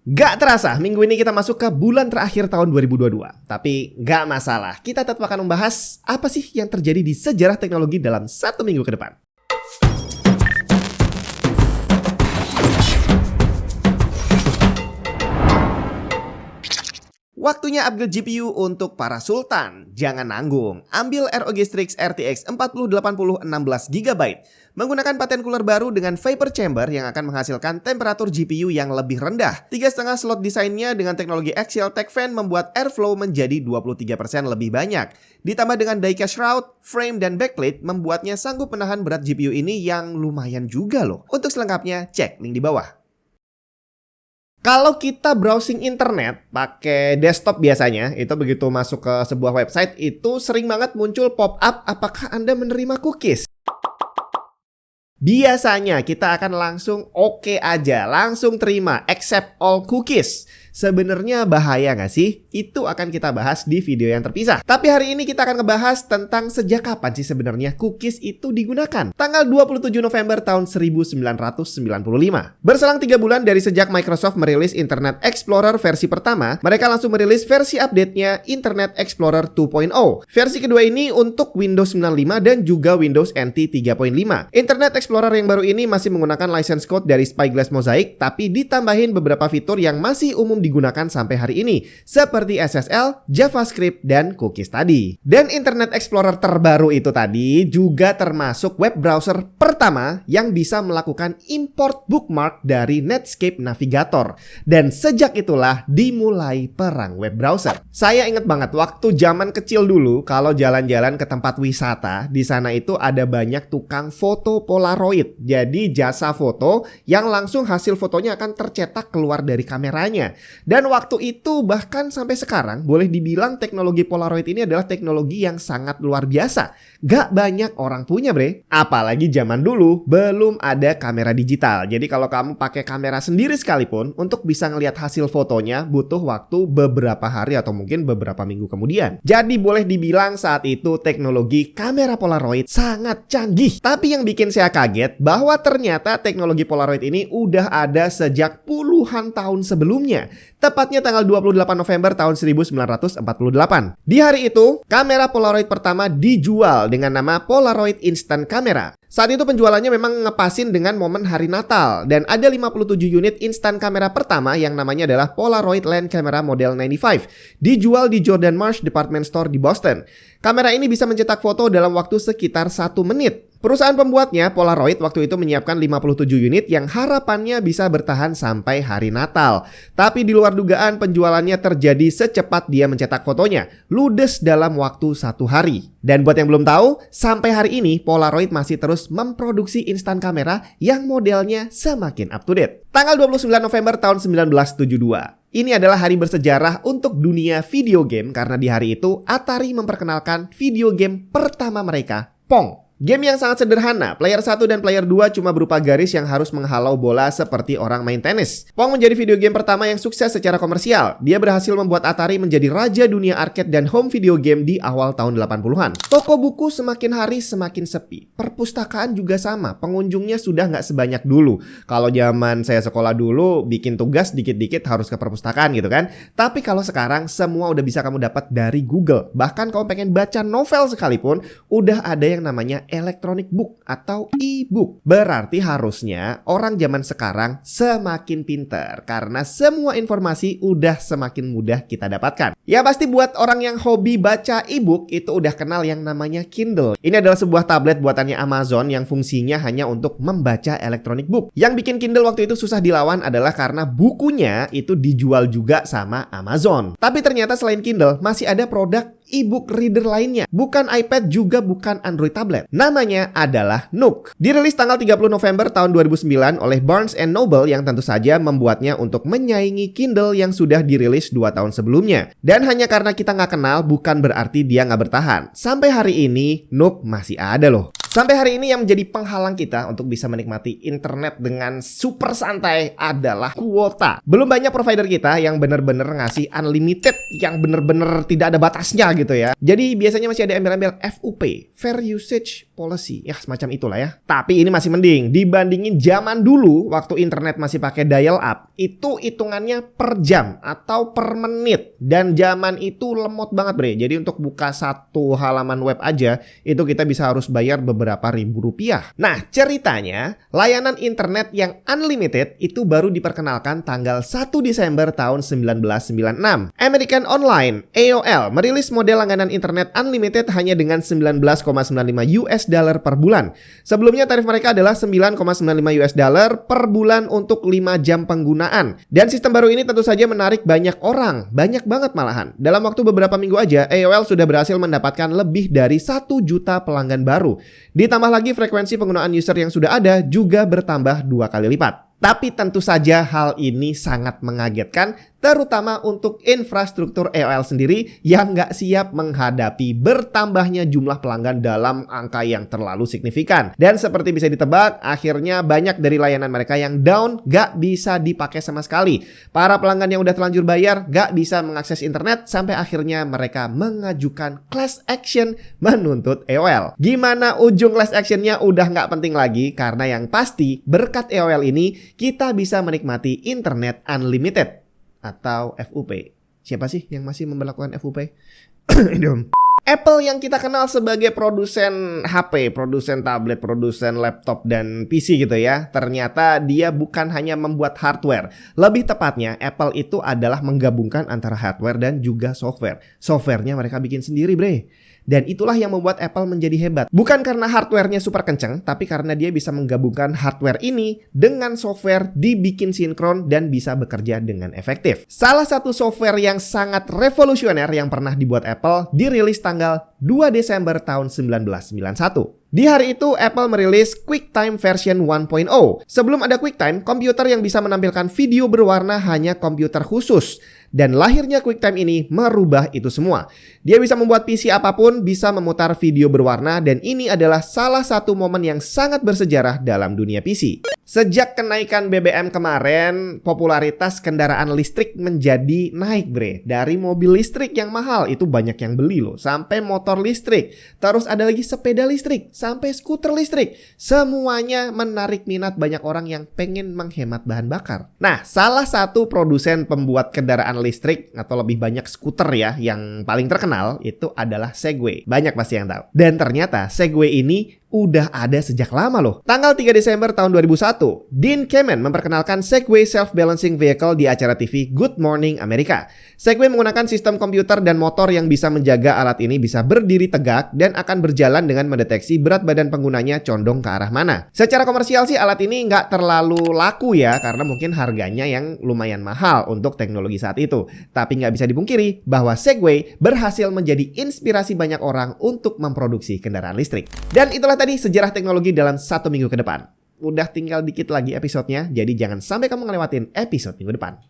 Gak terasa, minggu ini kita masuk ke bulan terakhir tahun 2022. Tapi gak masalah, kita tetap akan membahas apa sih yang terjadi di sejarah teknologi dalam 1 minggu ke depan. Waktunya upgrade GPU untuk para sultan. Jangan nanggung, ambil ROG Strix RTX 4080 16GB. Menggunakan paten cooler baru dengan vapor chamber yang akan menghasilkan temperatur GPU yang lebih rendah. 3,5 slot desainnya dengan teknologi axial tech fan membuat airflow menjadi 23% lebih banyak. Ditambah dengan die-cast shroud, frame, dan backplate membuatnya sanggup menahan berat GPU ini yang lumayan juga loh. Untuk selengkapnya, cek link di bawah. Kalau kita browsing internet pakai desktop biasanya, itu begitu masuk ke sebuah website itu sering banget muncul pop-up apakah Anda menerima cookies. Biasanya kita akan langsung oke aja, langsung terima accept all cookies. Sebenarnya bahaya nggak sih? Itu akan kita bahas di video yang terpisah. Tapi hari ini kita akan ngebahas tentang sejak kapan sih sebenarnya cookies itu digunakan. Tanggal 27 November tahun 1995. Berselang 3 bulan dari sejak Microsoft merilis Internet Explorer versi pertama, mereka langsung merilis versi update-nya Internet Explorer 2.0. Versi kedua ini untuk Windows 95 dan juga Windows NT 3.5. Internet Explorer yang baru ini masih menggunakan license code dari Spyglass Mosaic, tapi ditambahin beberapa fitur yang masih umum digunakan sampai hari ini, seperti SSL, JavaScript, dan cookies tadi. Dan Internet Explorer terbaru itu tadi juga termasuk web browser pertama yang bisa melakukan import bookmark dari Netscape Navigator. Dan sejak itulah dimulai perang web browser. Saya ingat banget waktu zaman kecil dulu kalau jalan-jalan ke tempat wisata, di sana itu ada banyak tukang foto Polaroid. Jadi jasa foto yang langsung hasil fotonya akan tercetak keluar dari kameranya. Dan waktu itu bahkan sampai sekarang boleh dibilang teknologi Polaroid ini adalah teknologi yang sangat luar biasa. Gak banyak orang punya bre. Apalagi zaman dulu belum ada kamera digital. Jadi kalau kamu pakai kamera sendiri sekalipun untuk bisa ngelihat hasil fotonya butuh waktu beberapa hari atau mungkin beberapa minggu kemudian. Jadi boleh dibilang saat itu teknologi kamera Polaroid sangat canggih. Tapi yang bikin saya kaget bahwa ternyata teknologi Polaroid ini udah ada sejak puluhan tahun sebelumnya. Tepatnya tanggal 28 November tahun 1948. Di hari itu, kamera Polaroid pertama dijual dengan nama Polaroid Instant Camera. Saat itu penjualannya memang ngepasin dengan momen hari Natal. Dan ada 57 unit instant kamera pertama yang namanya adalah Polaroid Land Camera Model 95. Dijual di Jordan Marsh Department Store di Boston. Kamera ini bisa mencetak foto dalam waktu sekitar 1 menit. Perusahaan pembuatnya, Polaroid, waktu itu menyiapkan 57 unit yang harapannya bisa bertahan sampai hari Natal. Tapi di luar dugaan penjualannya terjadi secepat dia mencetak fotonya. Ludes dalam waktu 1 hari. Dan buat yang belum tahu, sampai hari ini Polaroid masih terus memproduksi instan kamera yang modelnya semakin up to date. Tanggal 29 November tahun 1972. Ini adalah hari bersejarah untuk dunia video game karena di hari itu Atari memperkenalkan video game pertama mereka, Pong. Game yang sangat sederhana, player 1 dan player 2 cuma berupa garis yang harus menghalau bola seperti orang main tenis. Pong menjadi video game pertama yang sukses secara komersial. Dia berhasil membuat Atari menjadi raja dunia arcade dan home video game di awal tahun 80-an. Toko buku semakin hari semakin sepi. Perpustakaan juga sama, pengunjungnya sudah nggak sebanyak dulu. Kalau zaman saya sekolah dulu, bikin tugas dikit-dikit harus ke perpustakaan gitu kan. Tapi kalau sekarang, semua udah bisa kamu dapat dari Google. Bahkan kalau pengen baca novel sekalipun, udah ada yang namanya electronic book atau e-book. Berarti harusnya orang zaman sekarang semakin pinter karena semua informasi udah semakin mudah kita dapatkan. Ya pasti buat orang yang hobi baca e-book itu udah kenal yang namanya Kindle. Ini adalah sebuah tablet buatannya Amazon yang fungsinya hanya untuk membaca electronic book. Yang bikin Kindle waktu itu susah dilawan adalah karena bukunya itu dijual juga sama Amazon. Tapi ternyata selain Kindle masih ada produk e-book reader lainnya. Bukan iPad juga bukan Android tablet. Namanya adalah Nook. Dirilis tanggal 30 November tahun 2009 oleh Barnes & Noble yang tentu saja membuatnya untuk menyaingi Kindle yang sudah dirilis 2 tahun sebelumnya. Dan hanya karena kita nggak kenal bukan berarti dia nggak bertahan. Sampai hari ini Nook masih ada loh. Sampai hari ini yang menjadi penghalang kita untuk bisa menikmati internet dengan super santai adalah kuota. Belum banyak provider kita yang bener-bener ngasih unlimited, yang bener-bener tidak ada batasnya gitu ya. Jadi biasanya masih ada embel-embel FUP, Fair Usage Policy, ya semacam itulah ya. Tapi ini masih mending dibandingin zaman dulu waktu internet masih pakai dial up, itu hitungannya per jam atau per menit. Dan zaman itu lemot banget bre. Jadi untuk buka satu halaman web aja itu kita bisa harus bayar beberapa ribu rupiah. Nah ceritanya layanan internet yang unlimited itu baru diperkenalkan tanggal 1 Desember tahun 1996. American Online AOL merilis model langganan internet unlimited hanya dengan 19,95 US dollar per bulan. Sebelumnya tarif mereka adalah 9,95 US dollar per bulan untuk 5 jam penggunaan. Dan sistem baru ini tentu saja menarik banyak orang, banyak banget malahan. Dalam waktu beberapa minggu aja AOL sudah berhasil mendapatkan lebih dari 1 juta pelanggan baru. Ditambah lagi frekuensi penggunaan user yang sudah ada juga bertambah 2 kali lipat. Tapi tentu saja hal ini sangat mengagetkan, terutama untuk infrastruktur AOL sendiri yang nggak siap menghadapi bertambahnya jumlah pelanggan dalam angka yang terlalu signifikan. Dan seperti bisa ditebak, akhirnya banyak dari layanan mereka yang down nggak bisa dipakai sama sekali. Para pelanggan yang udah terlanjur bayar nggak bisa mengakses internet sampai akhirnya mereka mengajukan class action menuntut AOL. Gimana ujung class actionnya udah nggak penting lagi, karena yang pasti berkat AOL ini kita bisa menikmati internet unlimited atau FUP. Siapa sih yang masih memperlakukan FUP? Apple yang kita kenal sebagai produsen HP, produsen tablet, produsen laptop dan PC gitu ya. Ternyata dia bukan hanya membuat hardware. Lebih tepatnya Apple itu adalah menggabungkan antara hardware dan juga software. Softwarenya mereka bikin sendiri bre. Dan itulah yang membuat Apple menjadi hebat. Bukan karena hardware-nya super kenceng, tapi karena dia bisa menggabungkan hardware ini dengan software dibikin sinkron dan bisa bekerja dengan efektif. Salah satu software yang sangat revolusioner yang pernah dibuat Apple dirilis tanggal 2 Desember tahun 1991. Di hari itu Apple merilis QuickTime version 1.0. Sebelum ada QuickTime, komputer yang bisa menampilkan video berwarna hanya komputer khusus. Dan lahirnya QuickTime ini merubah itu semua. Dia bisa membuat PC apapun bisa memutar video berwarna, dan ini adalah salah satu momen yang sangat bersejarah dalam dunia PC. Sejak kenaikan BBM kemarin, popularitas kendaraan listrik menjadi naik bre. Dari mobil listrik yang mahal, itu banyak yang beli loh, sampai motor listrik. Terus ada lagi sepeda listrik, sampai skuter listrik. Semuanya menarik minat banyak orang yang pengen menghemat bahan bakar. Nah, salah satu produsen pembuat kendaraan listrik atau lebih banyak skuter ya yang paling terkenal itu adalah Segway. Banyak pasti yang tahu. Dan ternyata Segway ini udah ada sejak lama loh. Tanggal 3 Desember tahun 2001, Dean Kamen memperkenalkan Segway Self-Balancing Vehicle di acara TV Good Morning America. Segway menggunakan sistem komputer dan motor yang bisa menjaga alat ini bisa berdiri tegak dan akan berjalan dengan mendeteksi berat badan penggunanya condong ke arah mana. Secara komersial sih alat ini nggak terlalu laku ya, karena mungkin harganya yang lumayan mahal untuk teknologi saat itu. Tapi nggak bisa dipungkiri bahwa Segway berhasil menjadi inspirasi banyak orang untuk memproduksi kendaraan listrik. Dan itulah tadi sejarah teknologi dalam 1 minggu ke depan. Udah tinggal dikit lagi episodenya, jadi jangan sampai kamu ngelewatin episode minggu depan.